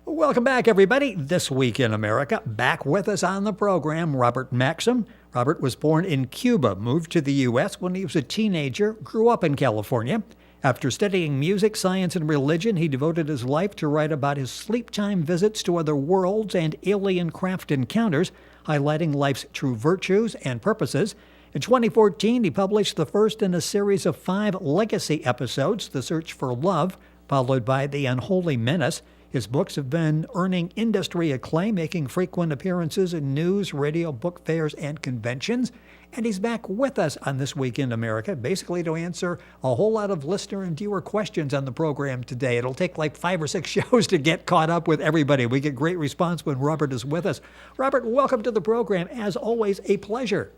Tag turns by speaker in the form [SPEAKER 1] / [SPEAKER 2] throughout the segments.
[SPEAKER 1] Welcome back, everybody. This Week in America. Back with us on the program, Robert Maxxim. Robert was born in Cuba, moved to the U.S. when he was a teenager, grew up in California. After studying music, science, and religion, he devoted his life to write about his sleep-time visits to other worlds and alien craft encounters, highlighting life's true virtues and purposes. In 2014, he published the first in a series of 5 legacy episodes, The Search for Love, followed by The Unholy Menace. His books have been earning industry acclaim, making frequent appearances in news, radio, book fairs, and conventions. And he's back with us on This Week in America, basically to answer a whole lot of listener and viewer questions on the program today. It'll take like 5 or 6 shows to get caught up with everybody. We get great response when Robert is with us. Robert, welcome to the program. As always, a pleasure.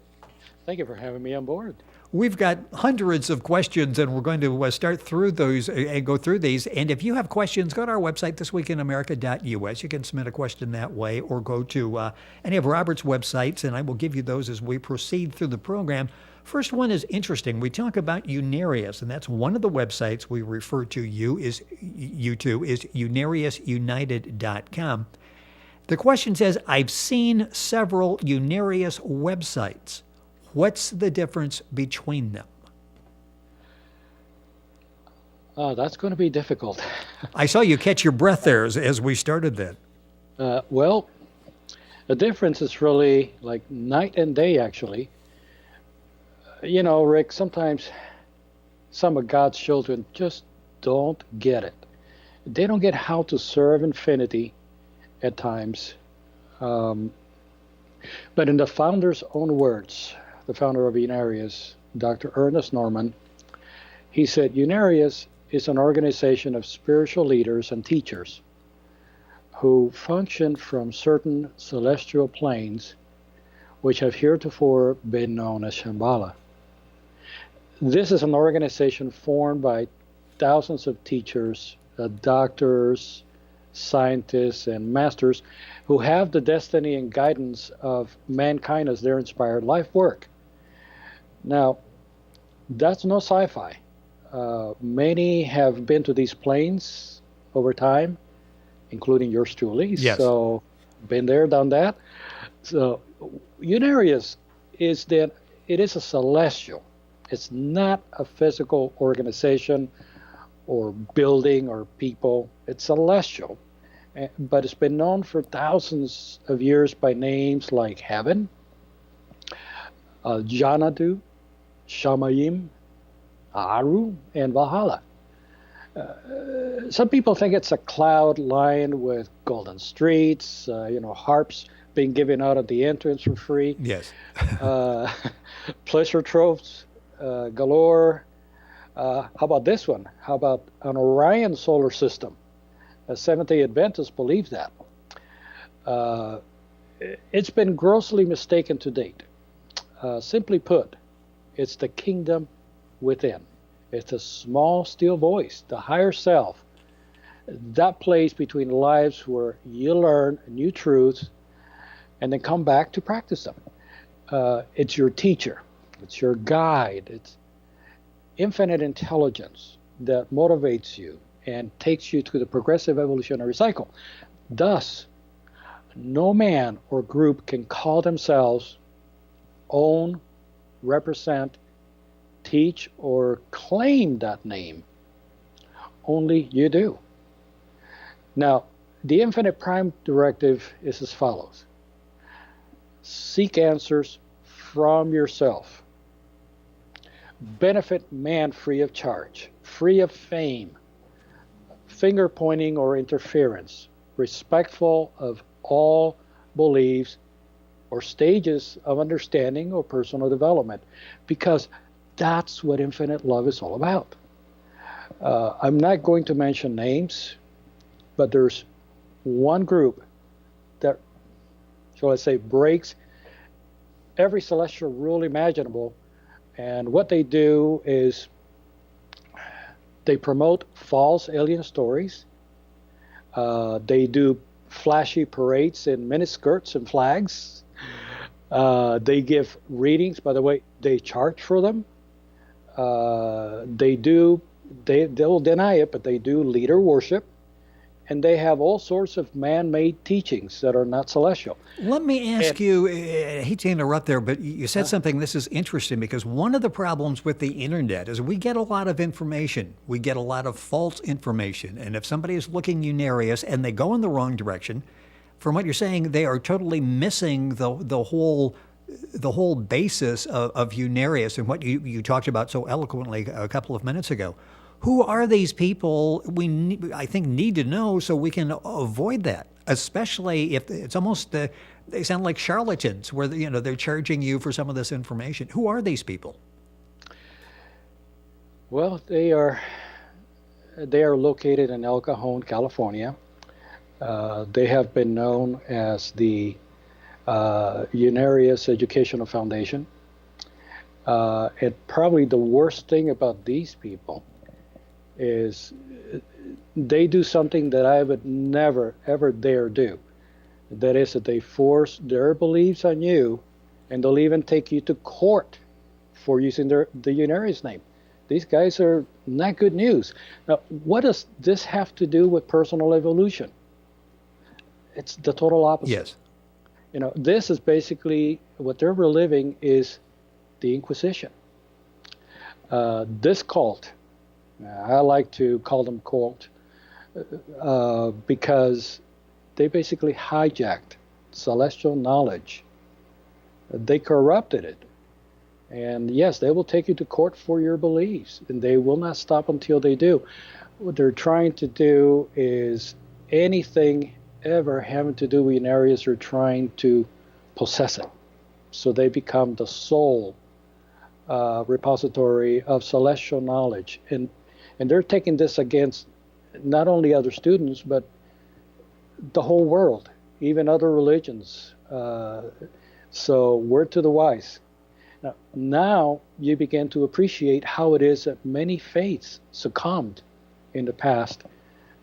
[SPEAKER 2] Thank you for having me on board.
[SPEAKER 1] We've got hundreds of questions, and we're going to start through those and go through these. And if you have questions, go to our website, thisweekinamerica.us. You can submit a question that way, or go to any of Robert's websites, and I will give you those as we proceed through the program. First one is interesting. We talk about Unarius, and that's one of the websites we refer to is unariusunited.com. The question says, I've seen several Unarius websites. What's the difference between them?
[SPEAKER 2] That's going to be difficult.
[SPEAKER 1] I saw you catch your breath there as we started that.
[SPEAKER 2] Well, the difference is really like night and day, actually. You know, Rick, sometimes some of God's children just don't get it. They don't get how to serve infinity at times. But in the founder's own words, the founder of Unarius, Dr. Ernest Norman, he said, Unarius is an organization of spiritual leaders and teachers who function from certain celestial planes which have heretofore been known as Shambhala. This is an organization formed by thousands of teachers, doctors, scientists, and masters who have the destiny and guidance of mankind as their inspired life work. Now, that's no sci-fi. Many have been to these planes over time, including yours truly.
[SPEAKER 1] Yes.
[SPEAKER 2] So, been there, done that. So, Unarius is that it is a celestial. It's not a physical organization or building or people. It's celestial. But it's been known for thousands of years by names like Heaven, Janadu, Shamayim, Aru, and Valhalla. Some people think it's a cloud lined with golden streets, harps being given out at the entrance for free.
[SPEAKER 1] Yes.
[SPEAKER 2] Pleasure troves galore. How about this one? How about an Orion solar system? Seventh-day Adventists believe that. It's been grossly mistaken to date. Simply put, it's the kingdom within. It's a small, still voice, the higher self, that place between lives where you learn new truths and then come back to practice them. It's your teacher. It's your guide. It's infinite intelligence that motivates you and takes you through the progressive evolutionary cycle. Thus, no man or group can call themselves, own, represent, teach, or claim that name. Only you do. Now, the Infinite Prime Directive is as follows. Seek answers from yourself. Benefit man free of charge, free of fame, finger pointing or interference, respectful of all beliefs or stages of understanding or personal development, because that's what infinite love is all about. I'm not going to mention names, but there's one group that, shall I say, breaks every celestial rule imaginable, and what they do is they promote false alien stories. They do flashy parades in miniskirts and flags. They give readings. By the way, they charge for them. They'll deny it, but they do leader worship. and they have all sorts of man-made teachings that are not celestial.
[SPEAKER 1] Let me ask
[SPEAKER 2] And
[SPEAKER 1] you, I hate to interrupt there, but you said something, this is interesting, because one of the problems with the internet is we get a lot of information. We get a lot of false information. And if somebody is looking Unarius and they go in the wrong direction, from what you're saying, they are totally missing the whole basis of Unarius and what you talked about so eloquently a couple of minutes ago. Who are these people I think need to know so we can avoid that, especially if it's almost, they sound like charlatans where, they're charging you for some of this information. Who are these people?
[SPEAKER 2] well, they are located in El Cajon, California. They have been known as the Unarius Educational Foundation. And probably the worst thing about these people is they do something that I would never, ever dare do. That is that they force their beliefs on you, and they'll even take you to court for using the Unarius name. These guys are not good news. Now, what does this have to do with personal evolution? It's the total opposite.
[SPEAKER 1] Yes.
[SPEAKER 2] This is basically what they're reliving is the Inquisition. This cult, I like to call them cult, because they basically hijacked celestial knowledge. They corrupted it. And yes, they will take you to court for your beliefs, and they will not stop until they do. What they're trying to do is anything ever having to do with Unarius, are trying to possess it. So they become the sole repository of celestial knowledge. And they're taking this against not only other students, but the whole world, even other religions. So word to the wise. Now you begin to appreciate how it is that many faiths succumbed in the past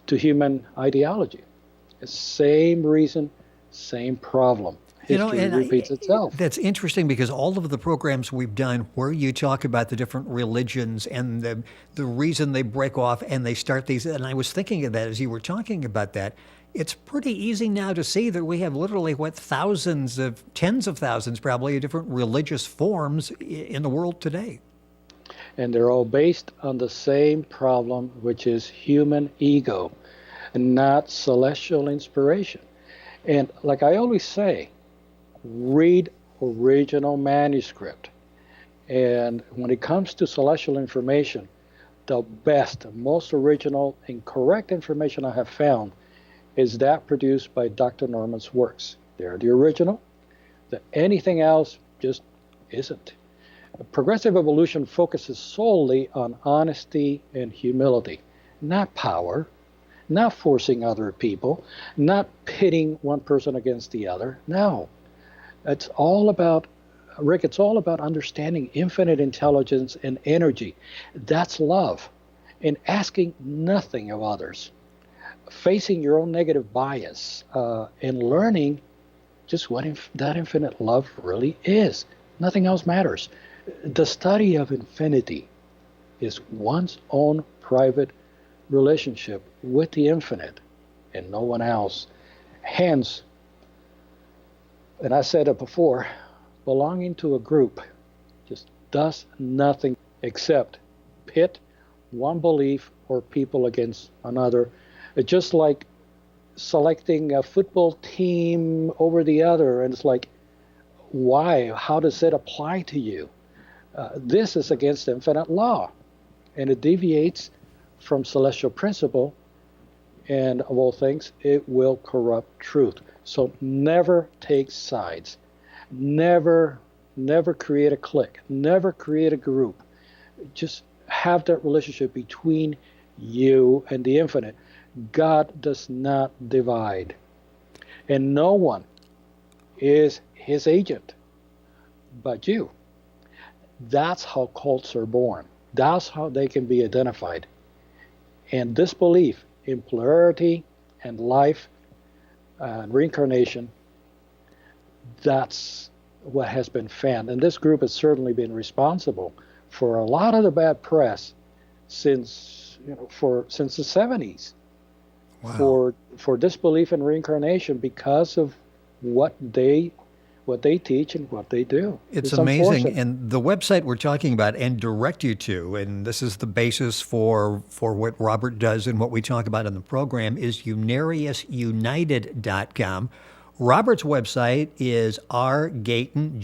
[SPEAKER 2] to human ideology. Same reason, same problem. History repeats itself.
[SPEAKER 1] That's interesting because all of the programs we've done where you talk about the different religions and the reason they break off and they start these, and I was thinking of that as you were talking about that, it's pretty easy now to see that we have literally, tens of thousands probably, of different religious forms in the world today.
[SPEAKER 2] And they're all based on the same problem, which is human ego, and not celestial inspiration. And like I always say, read original manuscript. And when it comes to celestial information, the best, most original and correct information I have found is that produced by Dr. Norman's works. They're the original. Anything else just isn't. Progressive evolution focuses solely on honesty and humility, not power, not forcing other people, not pitting one person against the other. No. It's all about, Rick, it's all about understanding infinite intelligence and energy. That's love. And asking nothing of others. Facing your own negative bias and learning just what that infinite love really is. Nothing else matters. The study of infinity is one's own private relationship with the infinite and no one else. Hence, and I said it before, belonging to a group just does nothing except pit one belief or people against another. It's just like selecting a football team over the other, and it's like, why? How does it apply to you? This is against infinite law, and it deviates from celestial principle, and of all things, it will corrupt truth. So never take sides. Never create a clique. Never create a group. Just have that relationship between you and the infinite. God does not divide. And no one is his agent but you. That's how cults are born. That's how they can be identified. And this belief in plurality and life and reincarnation, that's what has been fanned. And this group has certainly been responsible for a lot of the bad press since the 70s.
[SPEAKER 1] Wow.
[SPEAKER 2] for disbelief in reincarnation because of what they teach and what they do.
[SPEAKER 1] It's
[SPEAKER 2] It's
[SPEAKER 1] amazing.
[SPEAKER 2] unfortunate.
[SPEAKER 1] And the website we're talking about and direct you to, and this is the basis for what Robert does and what we talk about in the program, is unariusunited.com. Robert's website is rgaetan,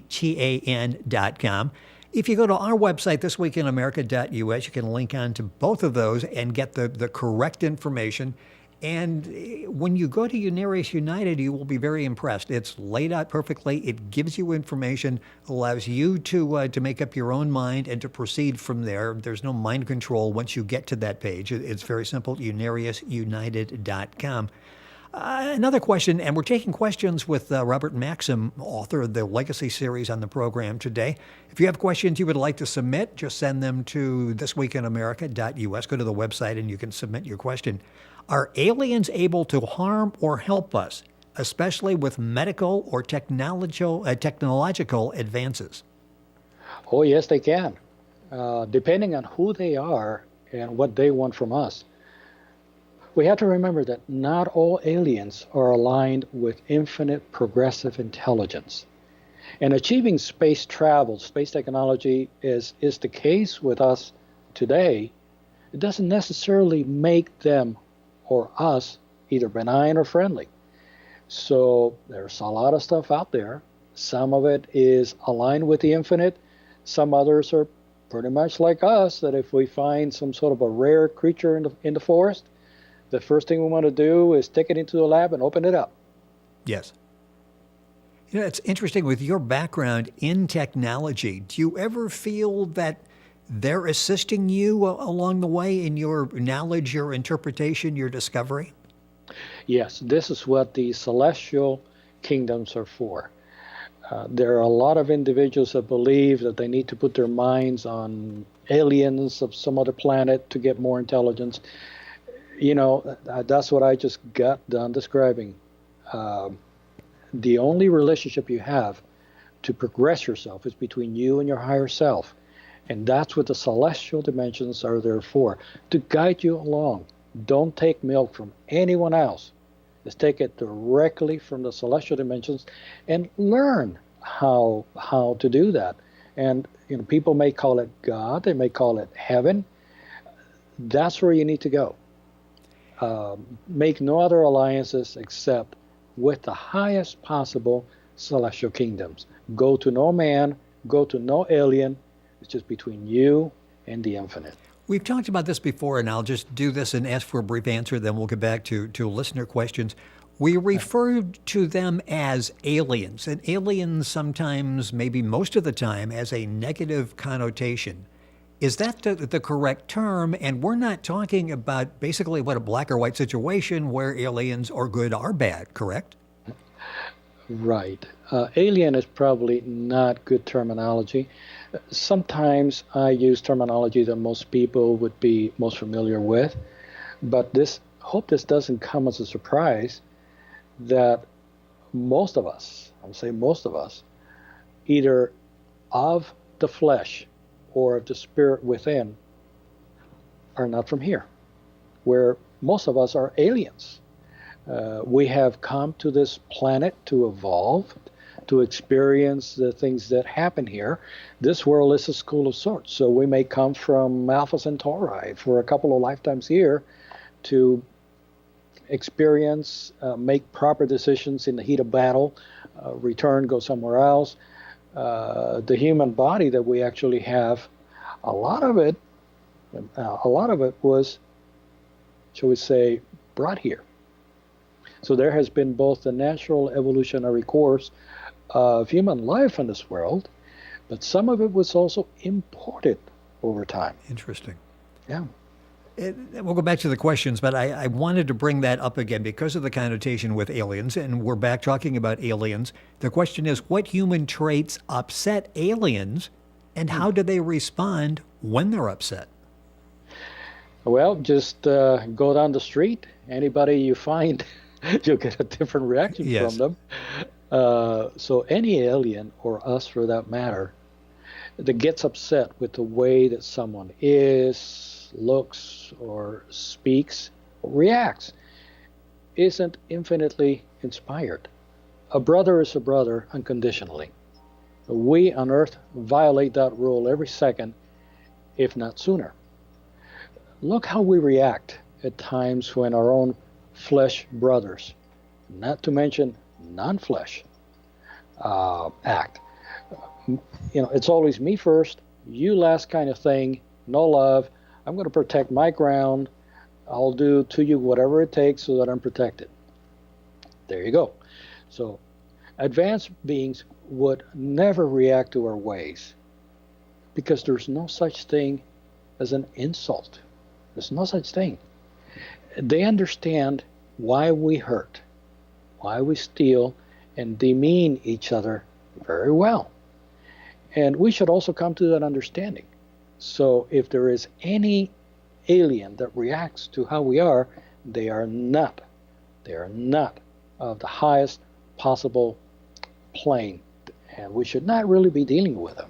[SPEAKER 1] gaetan.com. If you go to our website, thisweekinamerica.us, you can link on to both of those and get the correct information. And when you go to Unarius United, you will be very impressed. It's laid out perfectly. It gives you information, allows you to make up your own mind and to proceed from there. There's no mind control once you get to that page. It's very simple, unariusunited.com. Another question, and we're taking questions with Robert Maxxim, author of the Legacy series on the program today. If you have questions you would like to submit, just send them to thisweekinamerica.us. Go to the website and you can submit your question. Are aliens able to harm or help us, especially with medical or technological advances?
[SPEAKER 2] Oh, yes, they can, depending on who they are and what they want from us. We have to remember that not all aliens are aligned with infinite progressive intelligence. And achieving space travel, space technology is the case with us today. It doesn't necessarily make them or us either benign or friendly. So there's a lot of stuff out there. Some of it is aligned with the infinite. Some others are pretty much like us, that if we find some sort of a rare creature in the forest, the first thing we want to do is take it into the lab and open it up.
[SPEAKER 1] Yes. You know, it's interesting with your background in technology. Do you ever feel that they're assisting you along the way in your knowledge, your interpretation, your discovery?
[SPEAKER 2] Yes, this is what the celestial kingdoms are for. There are a lot of individuals that believe that they need to put their minds on aliens of some other planet to get more intelligence. You know, that's what I just got done describing. The only relationship you have to progress yourself is between you and your higher self. And that's what the celestial dimensions are there for, to guide you along. Don't take milk from anyone else. Just take it directly from the celestial dimensions and learn how to do that. And you know, people may call it God, they may call it heaven. That's where you need to go. Make no other alliances except with the highest possible celestial kingdoms. Go to no man, go to no alien. It's just between you and the infinite.
[SPEAKER 1] We've talked about this before, and I'll just do this and ask for a brief answer, then we'll get back to listener questions. We refer to them as aliens, and aliens sometimes, maybe most of the time, as a negative connotation. Is that the correct term? And we're not talking about basically what a black or white situation where aliens are good or bad, correct?
[SPEAKER 2] Right. Alien is probably not good terminology. Sometimes I use terminology that most people would be most familiar with, but hope this doesn't come as a surprise that most of us, I'll say most of us, either of the flesh or of the spirit within, are not from here, where most of us are aliens. We have come to this planet to evolve, to experience the things that happen here. This world is a school of sorts, so we may come from Alpha Centauri for a couple of lifetimes here to experience, make proper decisions in the heat of battle, return, go somewhere else. The human body that we actually have, a lot of it was, shall we say, brought here. So there has been both the natural evolutionary course of human life in this world, but some of it was also imported over time.
[SPEAKER 1] Interesting.
[SPEAKER 2] Yeah.
[SPEAKER 1] We'll go back to the questions, but I wanted to bring that up again because of the connotation with aliens, and we're back talking about aliens. The question is, what human traits upset aliens, and how do they respond when they're upset?
[SPEAKER 2] Well, just go down the street. Anybody you find, you'll get a different reaction
[SPEAKER 1] Yes.
[SPEAKER 2] from them. So any alien, or us for that matter, that gets upset with the way that someone is, looks, or speaks, reacts isn't infinitely inspired. A brother is a brother unconditionally. We on Earth violate that rule every second, if not sooner. Look how we react at times when our own flesh brothers, not to mention non-flesh, act. It's always me first, you last kind of thing, no love. I'm going to protect my ground. I'll do to you whatever it takes so that I'm protected. There you go. So advanced beings would never react to our ways because there's no such thing as an insult. There's no such thing. They understand why we hurt, why we steal and demean each other very well. And we should also come to that understanding. So if there is any alien that reacts to how we are, they are not of the highest possible plane. And we should not really be dealing with them.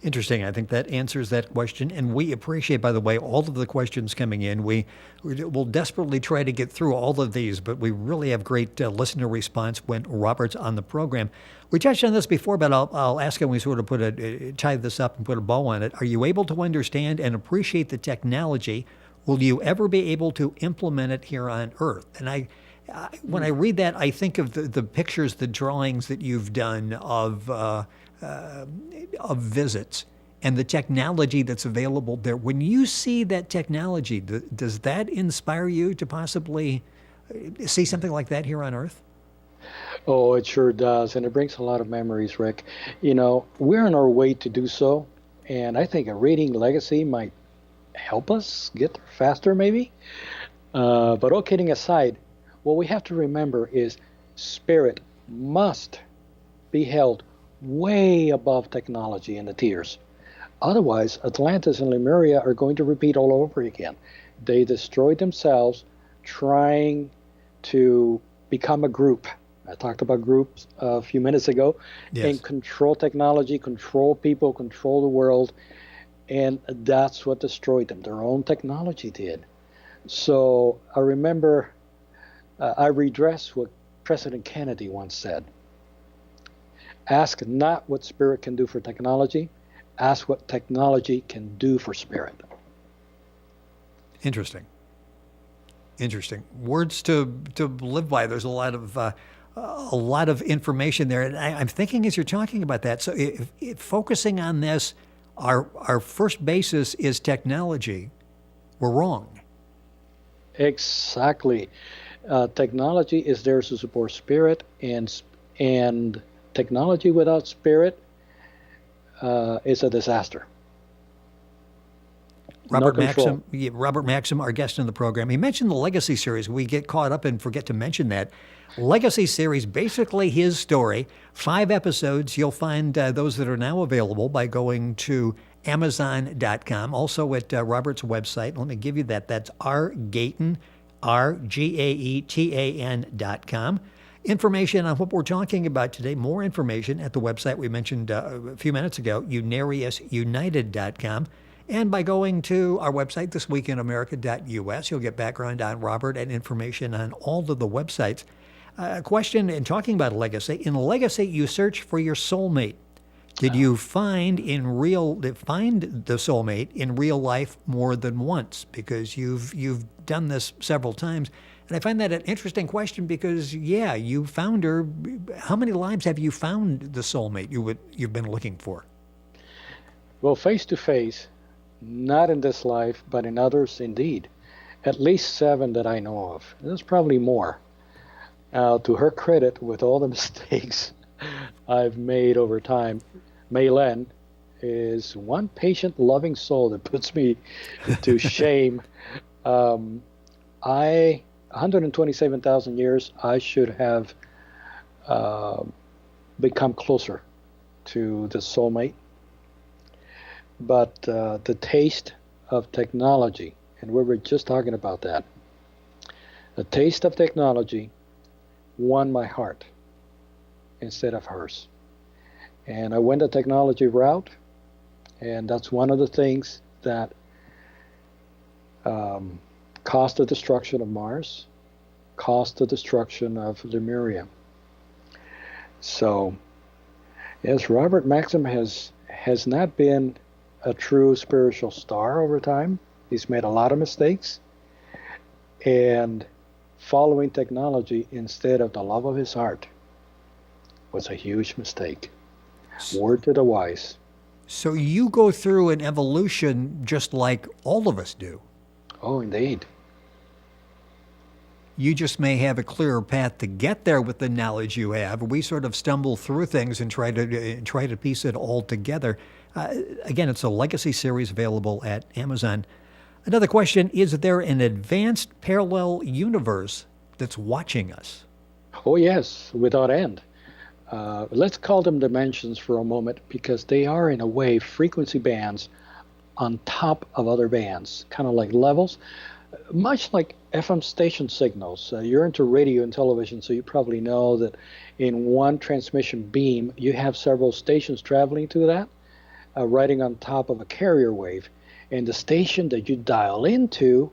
[SPEAKER 1] Interesting. I think that answers that question. And we appreciate, by the way, all of the questions coming in. We will desperately try to get through all of these, but we really have great listener response when Robert's on the program. We touched on this before, but I'll ask him, we sort of tie this up and put a bow on it. Are you able to understand and appreciate the technology? Will you ever be able to implement it here on Earth? And when I read that, I think of the pictures, the drawings that you've done of visits and the technology that's available there. When you see that technology, does that inspire you to possibly see something like that here on Earth?
[SPEAKER 2] Oh, it sure does. And it brings a lot of memories, Rick. We're on our way to do so. And I think a reading legacy might help us get there faster, maybe. But all kidding aside, what we have to remember is spirit must be held way above technology and the tiers. Otherwise, Atlantis and Lemuria are going to repeat all over again. They destroyed themselves trying to become a group. I talked about groups a few minutes ago. Yes. And control technology, control people, control the world. And that's what destroyed them. Their own technology did. So I remember, I redress what President Kennedy once said. Ask not what spirit can do for technology. Ask what technology can do for spirit.
[SPEAKER 1] Interesting. Words to live by. There's a lot of information there, and I'm thinking as you're talking about that. So, if focusing on this, our first basis is technology. We're wrong.
[SPEAKER 2] Exactly. Technology is there to support spirit, and technology without spirit is a disaster.
[SPEAKER 1] Robert Maxxim, our guest in the program, he mentioned the Legacy series. We get caught up and forget to mention that. Legacy series, basically his story, 5 episodes. You'll find those that are now available by going to Amazon.com, also at Robert's website. Let me give you that. That's rgaetan, RGAETAN.com. Information on what we're talking about today, more information at the website we mentioned a few minutes ago, UnariusUnited.com. And by going to our website, thisweekinamerica.us, you'll get background on Robert and information on all of the websites. Question in talking about legacy. In legacy, you search for your soulmate. Did you find the soulmate in real life more than once? Because you've done this several times. And I find that an interesting question because, you found her. How many lives have you found the soulmate you've been looking for?
[SPEAKER 2] Well, face to face, not in this life, but in others, indeed. At least 7 that I know of. There's probably more. To her credit, with all the mistakes I've made over time, Maylen is one patient, loving soul that puts me to shame. 127,000 years, I should have become closer to the soulmate. But the taste of technology, and we were just talking about that, the taste of technology won my heart instead of hers. And I went the technology route, and that's one of the things that caused the destruction of Mars, caused the destruction of Lemuria. So, yes, Robert Maxim has not been a true spiritual star over time. He's made a lot of mistakes, and following technology instead of the love of his heart was a huge mistake. Word to the wise.
[SPEAKER 1] So you go through an evolution just like all of us do.
[SPEAKER 2] Oh, indeed.
[SPEAKER 1] You just may have a clearer path to get there with the knowledge you have. We sort of stumble through things and try to piece it all together. Again, it's a legacy series available at Amazon. Another question, is there an advanced parallel universe that's watching us?
[SPEAKER 2] Oh, yes, without end. Let's call them dimensions for a moment, because they are, in a way, frequency bands on top of other bands, kind of like levels, much like FM station signals. You're into radio and television, so you probably know that in one transmission beam, you have several stations traveling to that, riding on top of a carrier wave. And the station that you dial into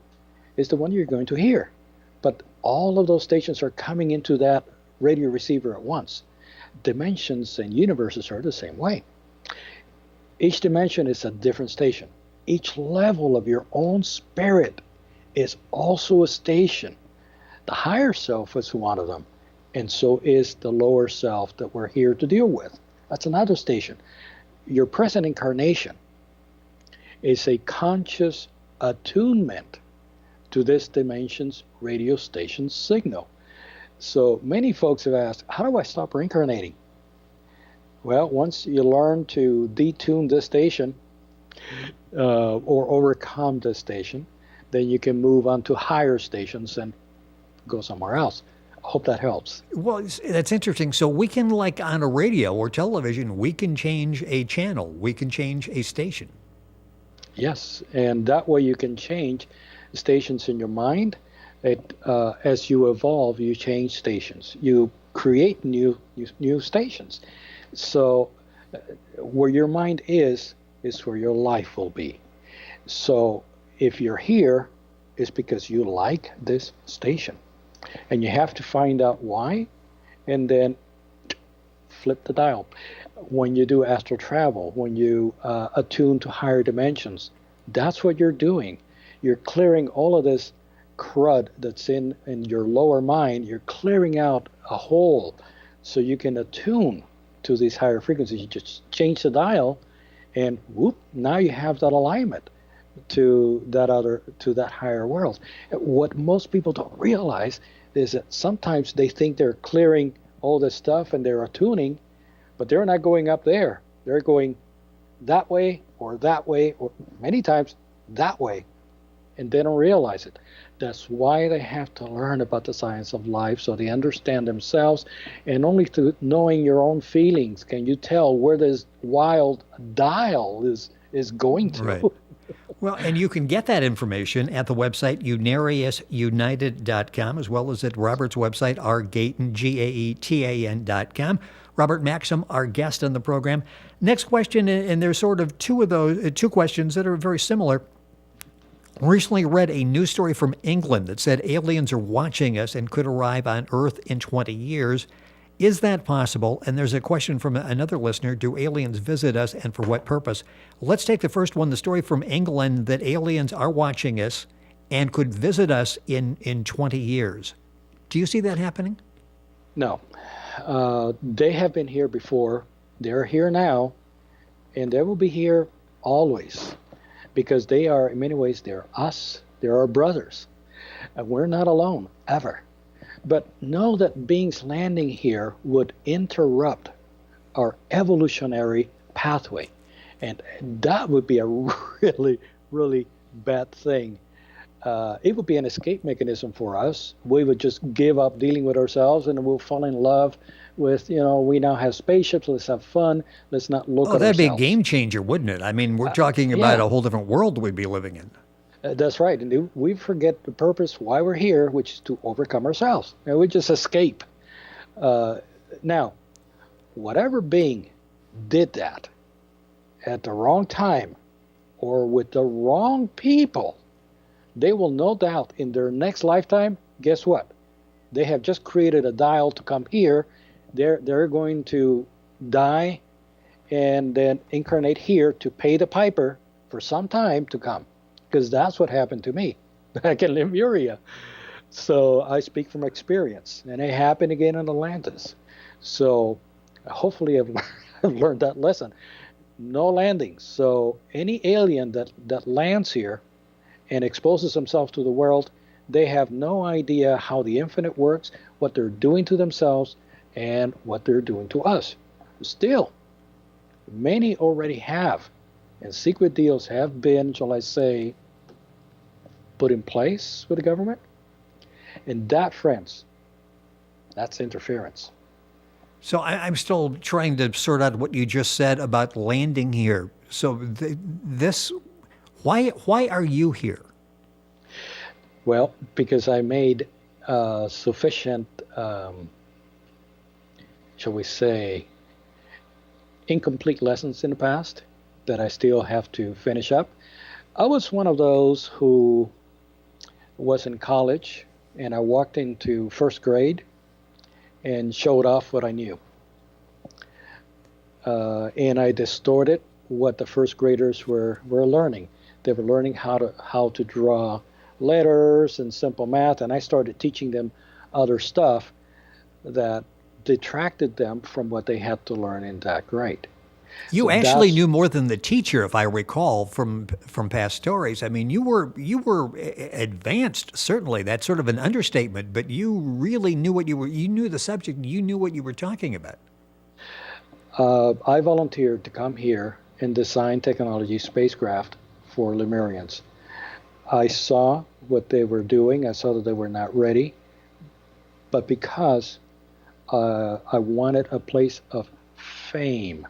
[SPEAKER 2] is the one you're going to hear. But all of those stations are coming into that radio receiver at once. Dimensions and universes are the same way. Each dimension is a different station. Each level of your own spirit is also a station. The higher self is one of them, and so is the lower self that we're here to deal with. That's another station. Your present incarnation is a conscious attunement to this dimension's radio station signal. So many folks have asked, how do I stop reincarnating? Well, once you learn to detune this station or overcome this station, then you can move on to higher stations and go somewhere else. I hope that helps.
[SPEAKER 1] Well, that's interesting. So we can, like on a radio or television, we can change a channel. We can change a station.
[SPEAKER 2] Yes, and that way you can change stations in your mind. As you evolve, you change stations. You create new stations. So where your mind is where your life will be. So if you're here, it's because you like this station. And you have to find out why, and then flip the dial. When you do astral travel, when you attune to higher dimensions, that's what you're doing. You're clearing all of this crud that's in your lower mind. You're clearing out a hole so you can attune to these higher frequencies. You just change the dial, and whoop, now you have that alignment to that higher world. What most people don't realize is that sometimes they think they're clearing all this stuff and they're attuning, but they're not going up there. They're going that way, or many times that way, and they don't realize it. That's why they have to learn about the science of life, so they understand themselves. And only through knowing your own feelings can you tell where this wild dial is going to.
[SPEAKER 1] Right. Well, and you can get that information at the website UnariusUnited.com, as well as at Robert's website, rgaetan, GAETAN.com. Robert Maxxim, our guest on the program. Next question, and there's sort of two questions that are very similar. Recently read a news story from England that said aliens are watching us and could arrive on Earth in 20 years. Is that possible? And there's a question from another listener. Do aliens visit us, and for what purpose? Let's take the first one, the story from England that aliens are watching us and could visit us in 20 years. Do you see that happening?
[SPEAKER 2] No. They have been here before. They're here now, and they will be here always, because they are, in many ways, they're us. They're our brothers. And we're not alone, ever. But know that beings landing here would interrupt our evolutionary pathway. And that would be a really, really bad thing. It would be an escape mechanism for us. We would just give up dealing with ourselves, and we'll fall in love with, we now have spaceships, let's have fun, let's not look at
[SPEAKER 1] that'd
[SPEAKER 2] ourselves.
[SPEAKER 1] be a game changer, wouldn't it? I mean, we're talking about a whole different world we'd be living in.
[SPEAKER 2] That's right. And we forget the purpose why we're here, which is to overcome ourselves. And we just escape. Now, whatever being did that at the wrong time or with the wrong people, they will no doubt in their next lifetime, guess what? They have just created a dial to come here. They're going to die and then incarnate here to pay the piper for some time to come. Because that's what happened to me back in Lemuria. So I speak from experience. And it happened again in Atlantis. So hopefully I've learned that lesson. No landings. So any alien that lands here and exposes themselves to the world, they have no idea how the infinite works, what they're doing to themselves, and what they're doing to us. Still, many already have, and secret deals have been, shall I say, put in place with the government. And that, friends, that's interference.
[SPEAKER 1] So I'm still trying to sort out what you just said about landing here. So why are you here?
[SPEAKER 2] Well, because I made sufficient, shall we say, incomplete lessons in the past that I still have to finish up. I was one of those who was in college and I walked into first grade and showed off what I knew. And I distorted what the first graders were learning. They were learning how to draw letters and simple math, and I started teaching them other stuff that detracted them from what they had to learn in that grade.
[SPEAKER 1] You actually knew more than the teacher, if I recall from past stories. I mean, you were advanced, certainly. That's sort of an understatement, but you really knew you knew the subject, you knew what you were talking about.
[SPEAKER 2] I volunteered to come here and design technology spacecraft for Lemurians. I saw what they were doing. I saw that they were not ready, but because I wanted a place of fame,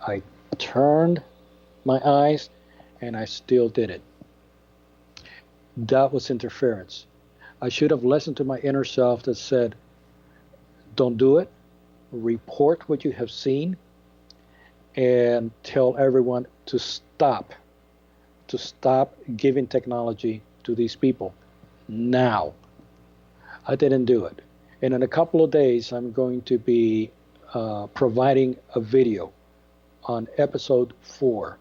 [SPEAKER 2] I turned my eyes and I still did it. That was interference. I should have listened to my inner self that said, don't do it, report what you have seen, and tell everyone to stop giving technology to these people now. I didn't do it. And in a couple of days, I'm going to be providing a video on episode 4.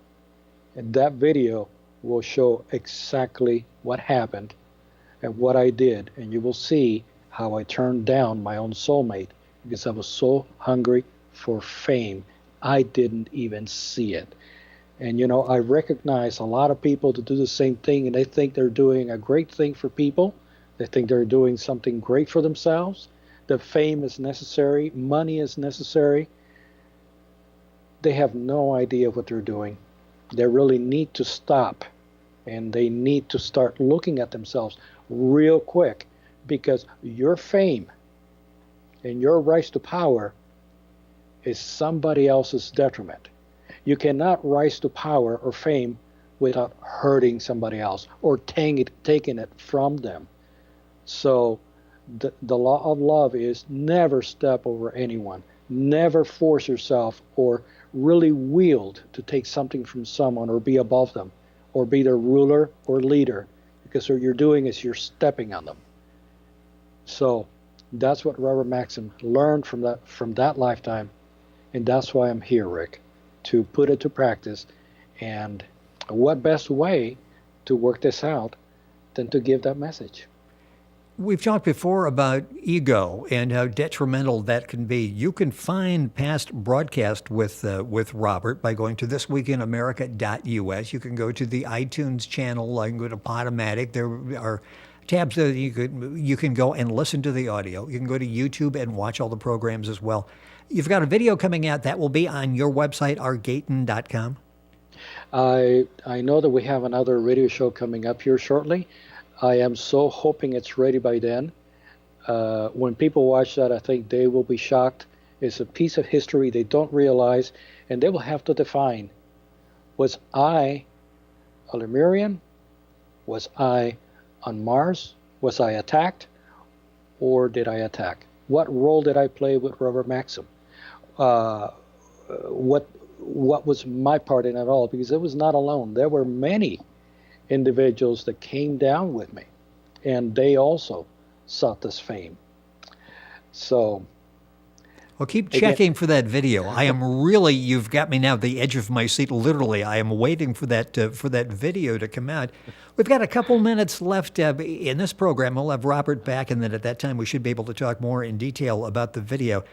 [SPEAKER 2] And that video will show exactly what happened and what I did. And you will see how I turned down my own soulmate because I was so hungry for fame. I didn't even see it. And, you know, I recognize a lot of people that do the same thing, and they think they're doing a great thing for people. They think they're doing something great for themselves. That fame is necessary. Money is necessary. They have no idea what they're doing. They really need to stop, and they need to start looking at themselves real quick, because your fame and your rise to power is somebody else's detriment. You cannot rise to power or fame without hurting somebody else or taking it from them. So the law of love is never step over anyone. Never force yourself or really wield to take something from someone or be above them or be their ruler or leader, because what you're doing is you're stepping on them. So that's what Robert Maxxim learned from that lifetime, and that's why I'm here, Rick, to put it to practice. And what best way to work this out than to give that message?
[SPEAKER 1] We've talked before about ego and how detrimental that can be. You can find past broadcasts with Robert by going to thisweekinamerica.us. You can go to the iTunes channel. You can go to Podomatic. There are tabs that you can go and listen to the audio. You can go to YouTube and watch all the programs as well. You've got a video coming out that will be on your website, rgayton.com.
[SPEAKER 2] I know that we have another radio show coming up here shortly. I am so hoping it's ready by then. When people watch that, I think they will be shocked. It's a piece of history they don't realize, and they will have to define, was I a Lemurian? Was I on Mars? Was I attacked? Or did I attack? What role did I play with Robert Maxxim? What was my part in it all? Because it was not alone. There were many. individuals that came down with me, and they also sought this fame. So,
[SPEAKER 1] well, keep checking for that video. I am really, you've got me now at the edge of my seat, literally. I am waiting for that video to come out. We've got a couple minutes left in this program. We'll have Robert back, and then at that time we should be able to talk more in detail about the video.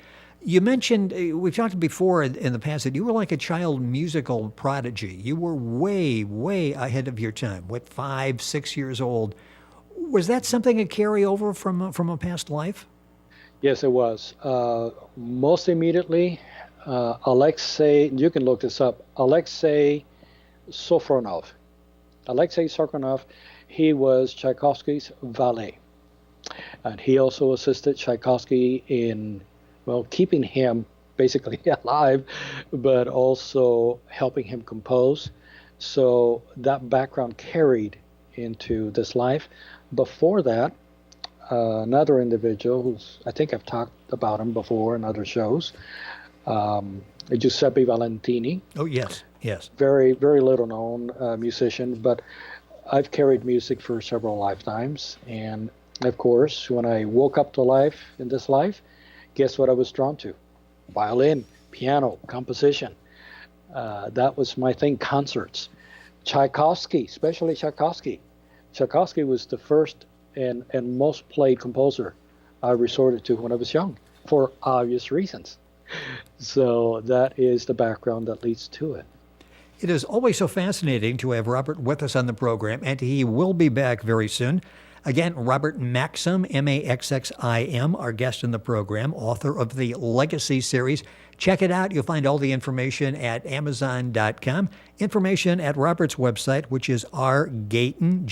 [SPEAKER 1] You mentioned, we've talked before in the past, that you were like a child musical prodigy. You were way, way ahead of your time, 5, 6 years old. Was that something a carryover from a past life?
[SPEAKER 2] Yes, it was. Most immediately, Alexei, you can look this up, Alexei Sofronov. Alexei Sofronov, he was Tchaikovsky's valet. And he also assisted Tchaikovsky in, well, keeping him basically alive, but also helping him compose. So that background carried into this life. Before that, another individual who's, I think I've talked about him before in other shows, Giuseppe Valentini.
[SPEAKER 1] Oh, yes, yes.
[SPEAKER 2] Very, very little known musician, but I've carried music for several lifetimes. And of course, when I woke up to life in this life, guess what I was drawn to? Violin, piano, composition. That was my thing, concerts. Tchaikovsky, especially Tchaikovsky. Tchaikovsky was the first and most played composer I resorted to when I was young, for obvious reasons. So that is the background that leads to it.
[SPEAKER 1] It is always so fascinating to have Robert with us on the program, and he will be back very soon. Again, Robert Maxxim, Maxxim, our guest in the program, author of the Legacy series. Check it out. You'll find all the information at Amazon.com. Information at Robert's website, which is rgaetan,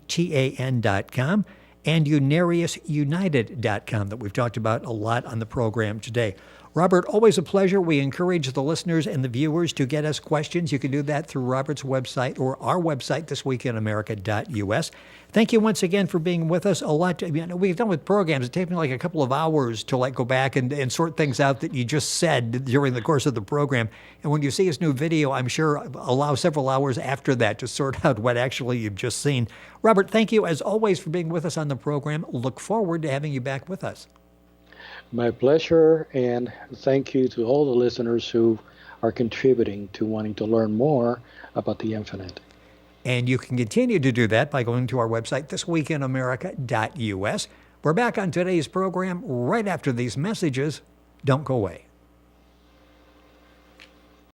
[SPEAKER 1] Gaetan.com, and UnariusUnited.com that we've talked about a lot on the program today. Robert, always a pleasure. We encourage the listeners and the viewers to get us questions. You can do that through Robert's website or our website, thisweekinamerica.us. Thank you once again for being with us. A lot. We've done with programs. It takes me like a couple of hours to go back and sort things out that you just said during the course of the program. And when you see his new video, I'm sure allow several hours after that to sort out what actually you've just seen. Robert, thank you as always for being with us on the program. Look forward to having you back with us.
[SPEAKER 2] My pleasure, and thank you to all the listeners who are contributing to wanting to learn more about the infinite.
[SPEAKER 1] And you can continue to do that by going to our website, thisweekinamerica.us. We're back on today's program right after these messages. Don't go away.